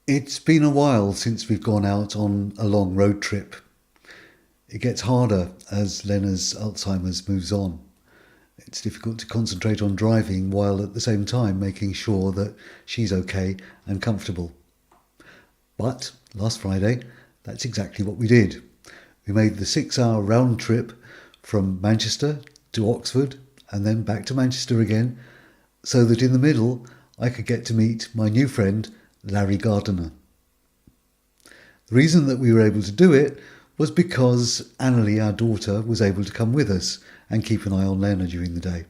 It's been a while since we've gone out on a long road trip. It gets harder as Lena's Alzheimer's moves on. It's difficult to concentrate on driving while at the same time making sure that she's okay and comfortable. But last Friday, that's exactly what we did. We made the 6 hour round trip from Manchester to Oxford and then back to Manchester again, so that in the middle I could get to meet my new friend, Larry Gardiner. The reason that we were able to do it was because Annalie, our daughter, was able to come with us and keep an eye on Lena during the day.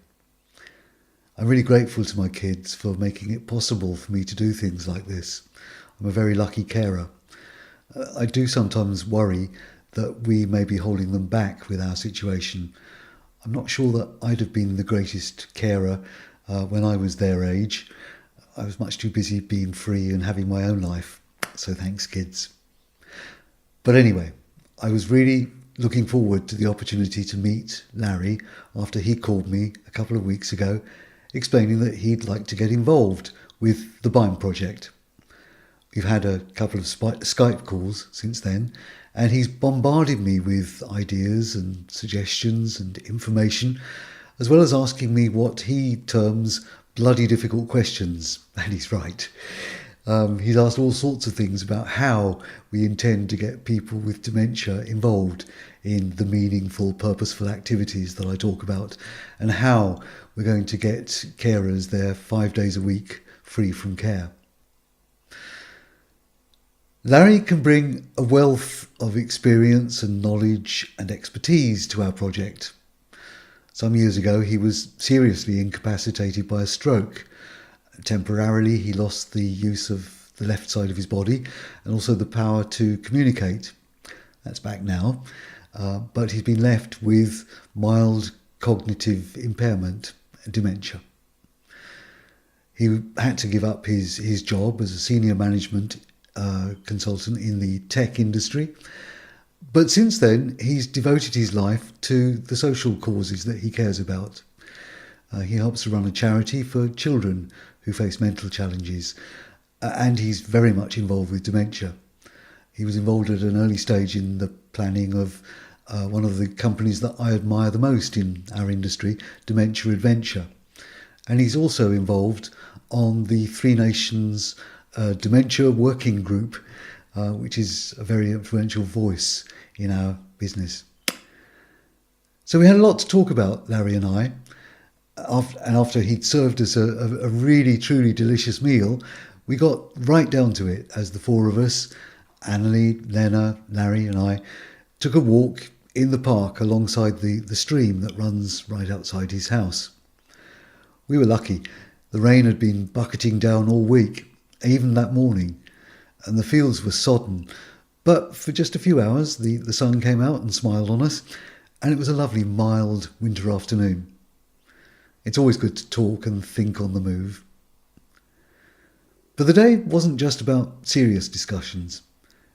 I'm really grateful to my kids for making it possible for me to do things like this. I'm a very lucky carer. I do sometimes worry that we may be holding them back with our situation. I'm not sure that I'd have been the greatest carer when I was their age. I was much too busy being free and having my own life. So thanks, kids. But anyway, I was really looking forward to the opportunity to meet Larry after he called me a couple of weeks ago, explaining that he'd like to get involved with the BIND project. We've had a couple of Skype calls since then, and he's bombarded me with ideas and suggestions and information, as well as asking me what he terms bloody difficult questions. And he's right. He's asked all sorts of things about how we intend to get people with dementia involved in the meaningful, purposeful activities that I talk about, and how we're going to get carers there 5 days a week free from care. Larry can bring a wealth of experience and knowledge and expertise to our project. Some years ago, he was seriously incapacitated by a stroke. Temporarily, he lost the use of the left side of his body and also the power to communicate. That's back now. But he's been left with mild cognitive impairment and dementia. He had to give up his job as a senior management consultant in the tech industry. But since then, he's devoted his life to the social causes that he cares about. He helps to run a charity for children who face mental challenges, and he's very much involved with dementia. He was involved at an early stage in the planning of one of the companies that I admire the most in our industry, Dementia Adventure. And he's also involved on the Three Nations Dementia Working Group, which is a very influential voice in our business. So we had a lot to talk about, Larry and I. After he'd served us a really, truly delicious meal, we got right down to it as the four of us, Annalie, Lena, Larry and I, took a walk in the park alongside the stream that runs right outside his house. We were lucky. The rain had been bucketing down all week, even that morning, and the fields were sodden. But for just a few hours, the sun came out and smiled on us, and it was a lovely, mild winter afternoon. It's always good to talk and think on the move. But the day wasn't just about serious discussions.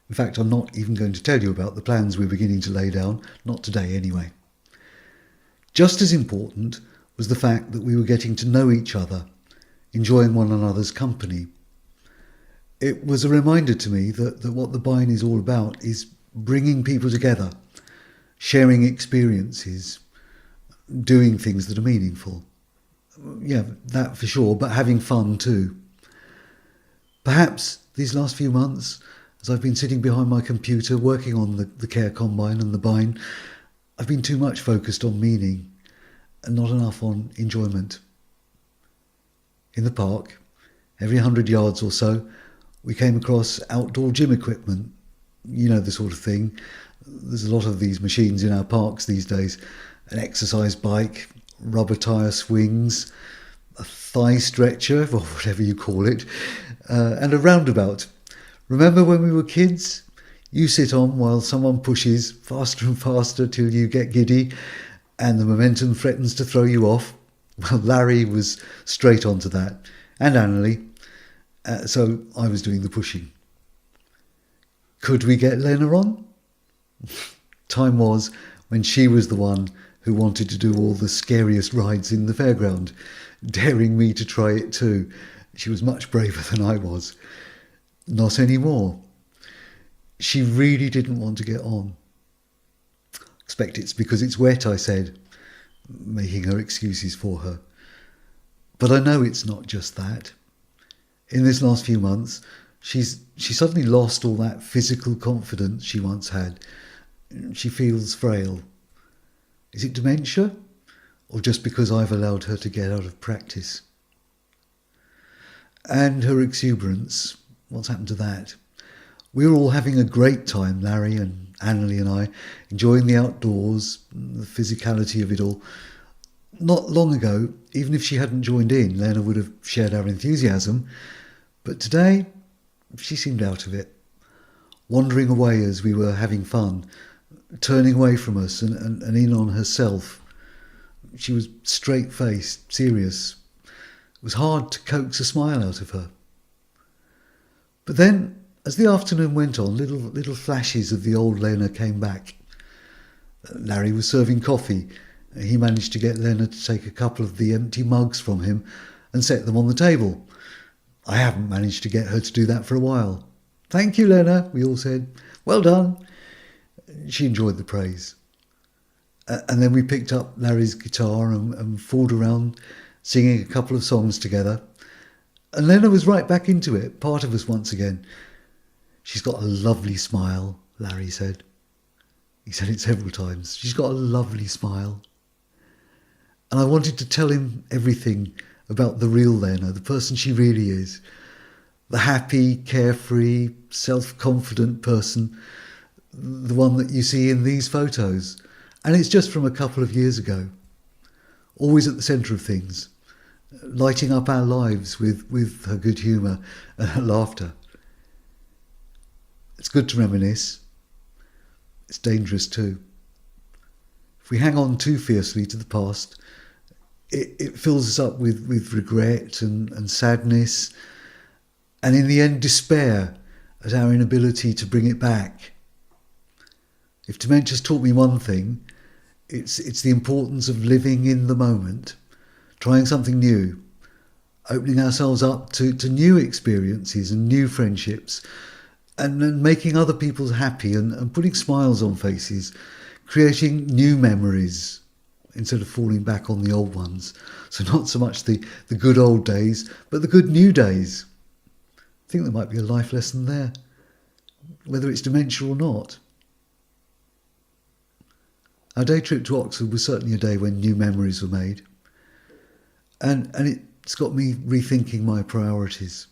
In fact, I'm not even going to tell you about the plans we're beginning to lay down, not today anyway. Just as important was the fact that we were getting to know each other, enjoying one another's company. It was a reminder to me that what the BIND is all about is bringing people together, sharing experiences, doing things that are meaningful. Yeah, that for sure, but having fun too. Perhaps these last few months, as I've been sitting behind my computer working on the Care Combine and the BIND, I've been too much focused on meaning and not enough on enjoyment. In the park, every 100 yards or so, we came across outdoor gym equipment. You know, the sort of thing. There's a lot of these machines in our parks these days. An exercise bike, rubber tyre swings, a thigh stretcher, or whatever you call it, and a roundabout. Remember when we were kids? You sit on while someone pushes faster and faster till you get giddy and the momentum threatens to throw you off. Well, Larry was straight onto that, and Annalie. So I was doing the pushing. Could we get Lena on? Time was when she was the one who wanted to do all the scariest rides in the fairground, daring me to try it too. She was much braver than I was. Not anymore. She really didn't want to get on. Expect it's because it's wet, I said, making her excuses for her. But I know it's not just that. In this last few months, she suddenly lost all that physical confidence she once had. She feels frail. Is it dementia? Or just because I've allowed her to get out of practice? And her exuberance, what's happened to that? We were all having a great time, Larry and Annalie and I, enjoying the outdoors, the physicality of it all. Not long ago, even if she hadn't joined in, Lena would have shared our enthusiasm. But today, she seemed out of it, wandering away as we were having fun, turning away from us and in on herself. She was straight-faced, serious. It was hard to coax a smile out of her. But then, as the afternoon went on, little flashes of the old Lena came back. Larry was serving coffee. He managed to get Lena to take a couple of the empty mugs from him and set them on the table. I haven't managed to get her to do that for a while. "Thank you, Lena," we all said. "Well done." She enjoyed the praise. And then we picked up Larry's guitar and fooled around singing a couple of songs together. And Lena was right back into it, part of us once again. "She's got a lovely smile," Larry said. He said it several times. "She's got a lovely smile." And I wanted to tell him everything about the real Lena, the person she really is. The happy, carefree, self-confident person, the one that you see in these photos. And it's just from a couple of years ago. Always at the centre of things, lighting up our lives with her good humour and her laughter. It's good to reminisce. It's dangerous too. If we hang on too fiercely to the past, it fills us up with regret and sadness, and in the end despair at our inability to bring it back. If dementia's taught me one thing, it's the importance of living in the moment, trying something new, opening ourselves up to new experiences and new friendships, and making other people happy and putting smiles on faces, creating new memories instead of falling back on the old ones. So not so much the good old days, but the good new days. I think there might be a life lesson there, whether it's dementia or not. Our day trip to Oxford was certainly a day when new memories were made. And it's got me rethinking my priorities.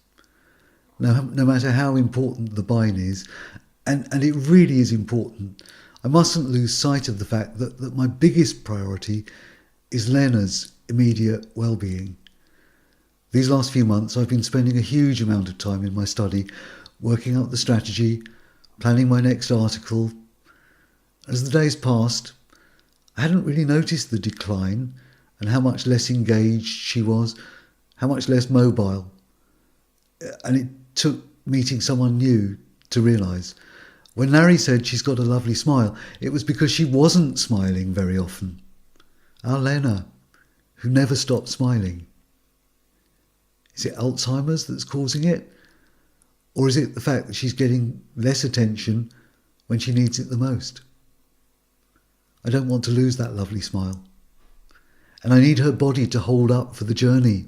No matter how important the bine is, and it really is important, I mustn't lose sight of the fact that my biggest priority is Lena's immediate well-being. These last few months I've been spending a huge amount of time in my study, working out the strategy, planning my next article. As the days passed, I hadn't really noticed the decline and how much less engaged she was, how much less mobile. And it took meeting someone new to realise. When Larry said she's got a lovely smile, it was because she wasn't smiling very often. Our Lena, who never stopped smiling. Is it Alzheimer's that's causing it? Or is it the fact that she's getting less attention when she needs it the most? I don't want to lose that lovely smile. And I need her body to hold up for the journey.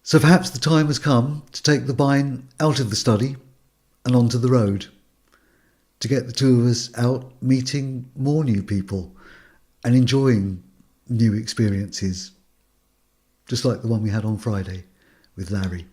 So perhaps the time has come to take the bine out of the study and onto the road, to get the two of us out meeting more new people and enjoying new experiences, just like the one we had on Friday with Larry.